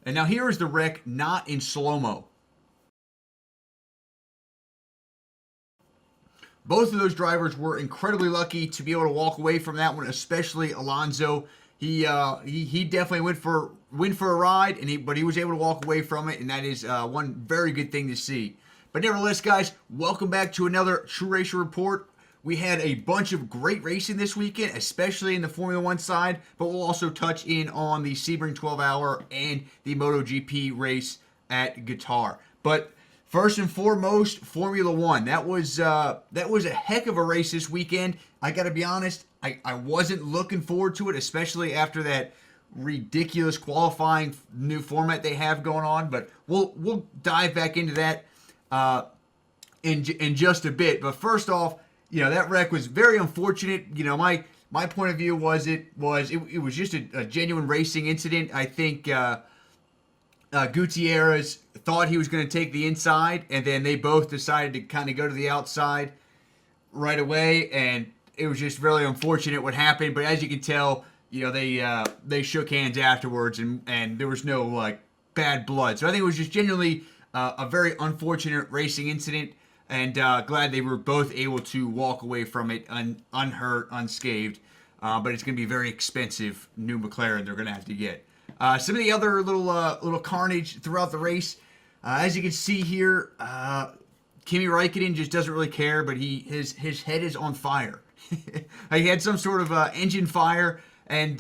And now here is the wreck, not in slow-mo. Both of those drivers were incredibly lucky to be able to walk away from that one, especially Alonso. He definitely went for a ride, but he was able to walk away from it, and that is one very good thing to see. But nevertheless, guys, welcome back to another True Racer Report. We had a bunch of great racing this weekend, especially in the Formula One side, but we'll also touch in on the Sebring 12-hour and the MotoGP race at Qatar. But first and foremost, Formula One. That was a heck of a race this weekend. I got to be honest, I wasn't looking forward to it, especially after that ridiculous qualifying new format they have going on. But we'll dive back into that in just a bit. But first off, that wreck was very unfortunate. My point of view was it was just a genuine racing incident. I think Guttierez thought he was going to take the inside, and then they both decided to kind of go to the outside right away, and it was just really unfortunate what happened. But as you can tell, they shook hands afterwards, and there was no bad blood. So I think it was just genuinely a very unfortunate racing incident, and glad they were both able to walk away from it unhurt, unscathed. But it's going to be a very expensive new McLaren they're going to have to get. Some of the other little carnage throughout the race, as you can see here, Kimi Räikkönen just doesn't really care, but his head is on fire. He had some sort of engine fire, and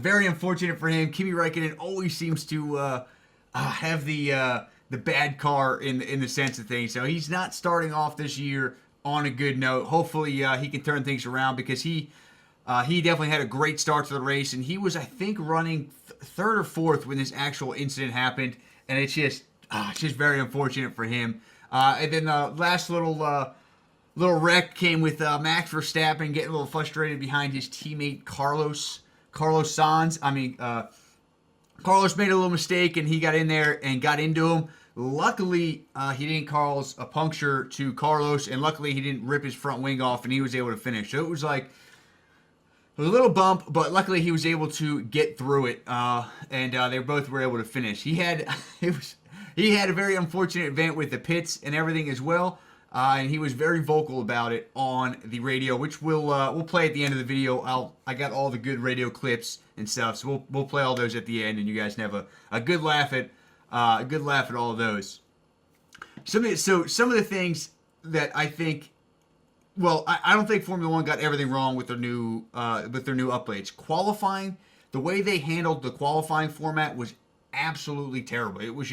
very unfortunate for him. Kimi Räikkönen always seems to have the bad car in the sense of things. So he's not starting off this year on a good note. Hopefully he can turn things around, because he definitely had a great start to the race, and he was, I think, running third or fourth when this actual incident happened, and it's just very unfortunate for him. And then the last little wreck came with Max Verstappen getting a little frustrated behind his teammate Carlos Sainz. Carlos made a little mistake, and he got in there and got into him. Luckily, he didn't cause a puncture to Carlos, and luckily he didn't rip his front wing off, and he was able to finish. So it was a little bump, but luckily he was able to get through it, and they both were able to finish. He had a very unfortunate event with the pits and everything as well, and he was very vocal about it on the radio, which we'll play at the end of the video. I got all the good radio clips and stuff, so we'll play all those at the end, and you guys can have a good laugh at all of those. Some of the things that I think. Well, I don't think Formula One got everything wrong with their new upgrades. Qualifying, the way they handled the qualifying format was absolutely terrible. It was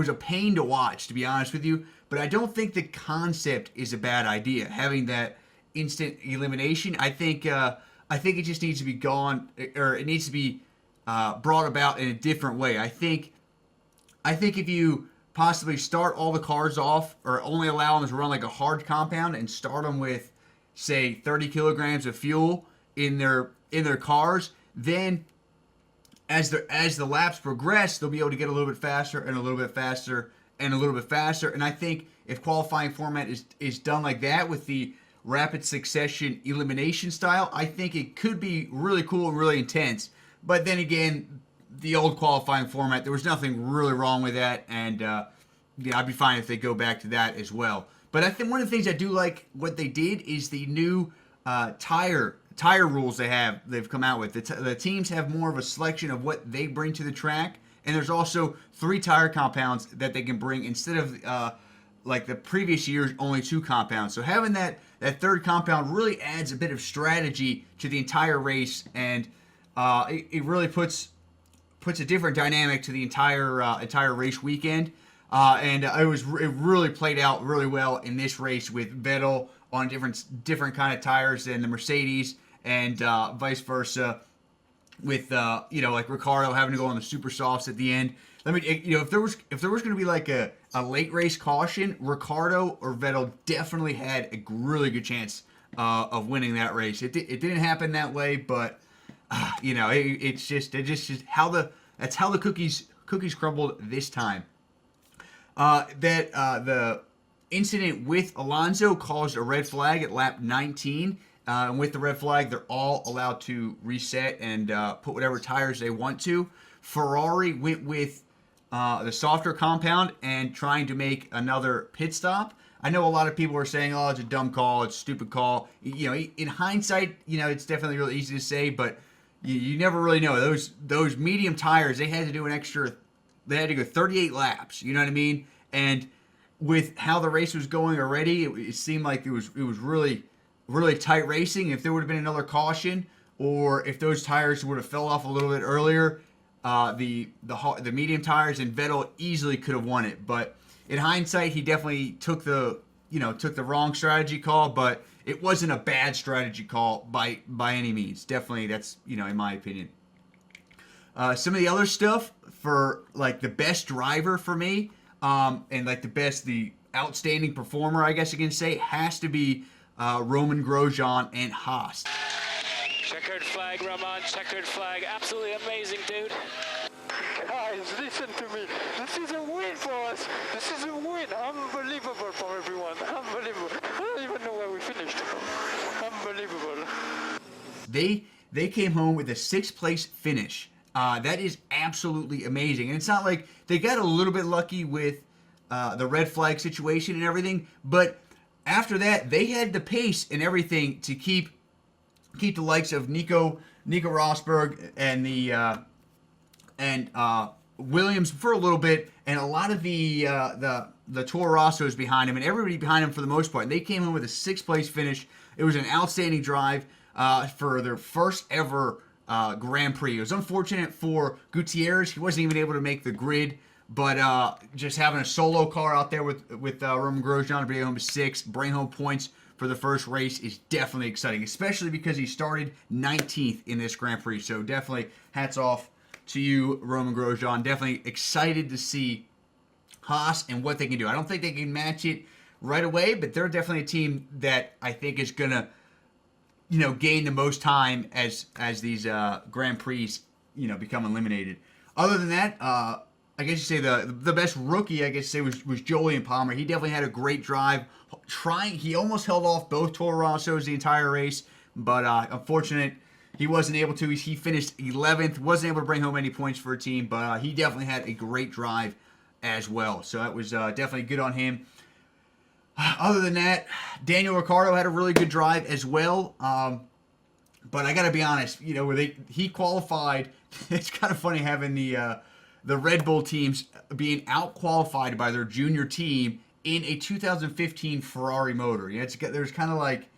a pain to watch, to be honest with you. But I don't think the concept is a bad idea. Having that instant elimination, I think it just needs to be gone, or it needs to be brought about in a different way. I think if you possibly start all the cars off, or only allow them to run like a hard compound, and start them with, say, 30 kilograms of fuel in their cars, then as the laps progress, they'll be able to get a little bit faster and a little bit faster and a little bit faster. And I think if qualifying format is done like that, with the rapid succession elimination style, I think it could be really cool and really intense. But then again, the old qualifying format, there was nothing really wrong with that, and I'd be fine if they go back to that as well. But I think one of the things I do like what they did is the new tire rules they've come out with. The teams have more of a selection of what they bring to the track, and there's also 3 tire compounds that they can bring instead of like the previous year's only 2 compounds. So having that third compound really adds a bit of strategy to the entire race, and it really puts a different dynamic to the entire race weekend, and it really played out really well in this race, with Vettel on different kind of tires than the Mercedes, and vice versa, with like Ricciardo having to go on the super softs at the end. If there was going to be like a late race caution, Ricciardo or Vettel definitely had a really good chance of winning that race. It didn't happen that way, but it's just how the cookies crumbled this time. The incident with Alonso caused a red flag at lap 19. And with the red flag, they're all allowed to reset and put whatever tires they want to Ferrari went with the softer compound and trying to make another pit stop. I know a lot of people are saying, "Oh, it's a dumb call, it's a stupid call." You know, in hindsight, you know, it's definitely really easy to say, but you never really know. Those medium tires, they had to do an extra. They had to go 38 laps. You know what I mean? And with how the race was going already, it seemed like it was really tight racing. If there would have been another caution, or if those tires would have fell off a little bit earlier, the medium tires and Vettel easily could have won it. But in hindsight, he definitely took the wrong strategy call. But it wasn't a bad strategy call by any means. Definitely, that's, you know, in my opinion. Some of the other stuff for like the best driver for me, and like the outstanding performer, I guess you can say, has to be Roman Grosjean and HAAS. Checkered flag, Roman, checkered flag. Absolutely amazing, dude. Guys, listen to me. This is a win for us. This is a win. Unbelievable for everyone. Unbelievable. I don't even know where we finished. Unbelievable. They came home with a 6th place finish. That is absolutely amazing. And it's not like they got a little bit lucky with the red flag situation and everything, but after that, they had the pace and everything to keep the likes of Nico Rosberg and Williams for a little bit, and a lot of the Toro Rossos behind him, and everybody behind him for the most part. And they came in with a 6th place finish. It was an outstanding drive for their first ever Grand Prix. It was unfortunate for Gutierrez. He wasn't even able to make the grid, but just having a solo car out there with Roman Grosjean to bring home 6th, bring home points for the first race is definitely exciting, especially because he started 19th in this Grand Prix. So definitely hats off to you, Roman Grosjean. Definitely excited to see HAAS and what they can do. I don't think they can match it right away, but they're definitely a team that I think is going to, you know, gain the most time as these Grand Prix, you know, become eliminated. Other than that, I guess you say the best rookie, I guess you say, was Jolyon Palmer. He definitely had a great drive. He almost held off both Toro Rossos the entire race, but unfortunate he wasn't able to. He finished 11th, wasn't able to bring home any points for a team, but he definitely had a great drive as well. So that was definitely good on him. Other than that, Daniel Ricciardo had a really good drive as well. But I got to be honest, you know, he qualified. It's kind of funny having the Red Bull teams being out-qualified by their junior team in a 2015 Ferrari motor. You know, there's kind of like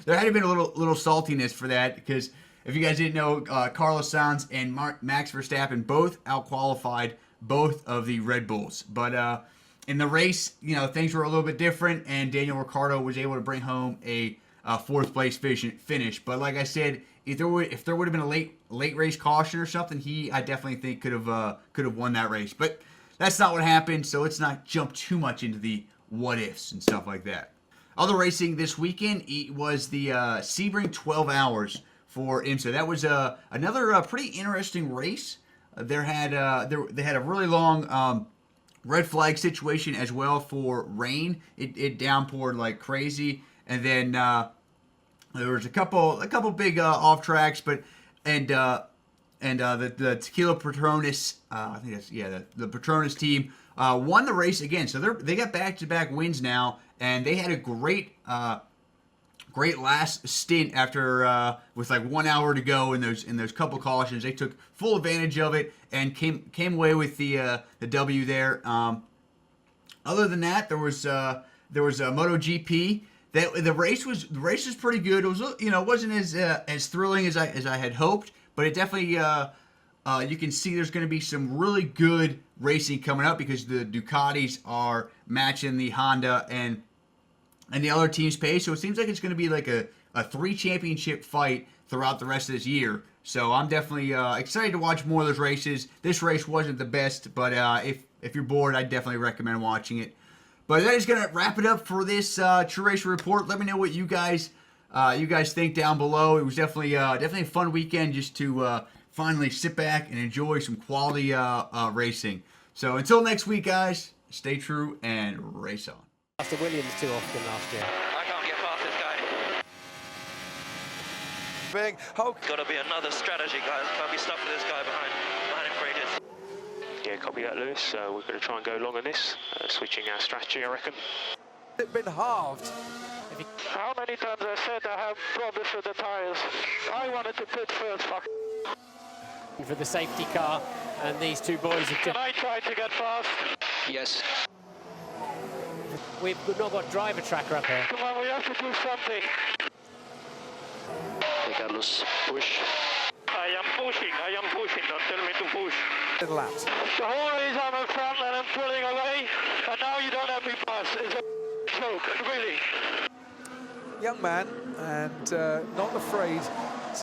there had been a little saltiness for that, because if you guys didn't know, Carlos Sainz and Max Verstappen both out-qualified both of the Red Bulls. But in the race, you know, things were a little bit different, and Daniel Ricciardo was able to bring home a 4th place finish. But like I said, if there would have been a late race caution or something, I definitely think could have won that race. But that's not what happened, so let's not jump too much into the what ifs and stuff like that. Other racing this weekend, it was the Sebring 12 Hours for IMSA. That was another pretty interesting race. They had a really long red flag situation as well for rain. It downpoured like crazy, and then there was a couple big off tracks, but the Tequila Petronas, I think that's the Petronas team won the race again. So they got back-to-back wins now, and they had a great last stint after with like 1 hour to go in those couple cautions. They took full advantage of it and came away with the W there. Other than that, there was a MotoGP. The race was pretty good. It was, you know, it wasn't as thrilling as I had hoped, but it definitely you can see there's going to be some really good racing coming up, because the Ducatis are matching the Honda and the other team's pace. So it seems like it's going to be like a 3-championship fight throughout the rest of this year. So I'm definitely excited to watch more of those races. This race wasn't the best, but if you're bored, I definitely recommend watching it. But that is going to wrap it up for this True Racer Report. Let me know what you guys think down below. It was definitely a fun weekend just to finally sit back and enjoy some quality racing. So until next week, guys, stay true and race on. After Williams too often last year. I can't get past this guy. Bang. How? Gotta be another strategy, guys. Can't be stuck with this guy behind him for any Yeah, copy that, Lewis. So we're going to try and go long on this, switching our strategy, I reckon. It's been halved. How many times I said I have problems with the tires? I wanted to pit first, fuck. For the safety car, and these two boys have Can just... I try to get fast? Yes. We've not got driver tracker up here. Come on, we have to do something. Hey, Carlos, push. I am pushing, don't tell me to push. Laps. The whole race I'm in front and I'm pulling away, and now you don't have me pass. It's a joke, really. Young man, and not afraid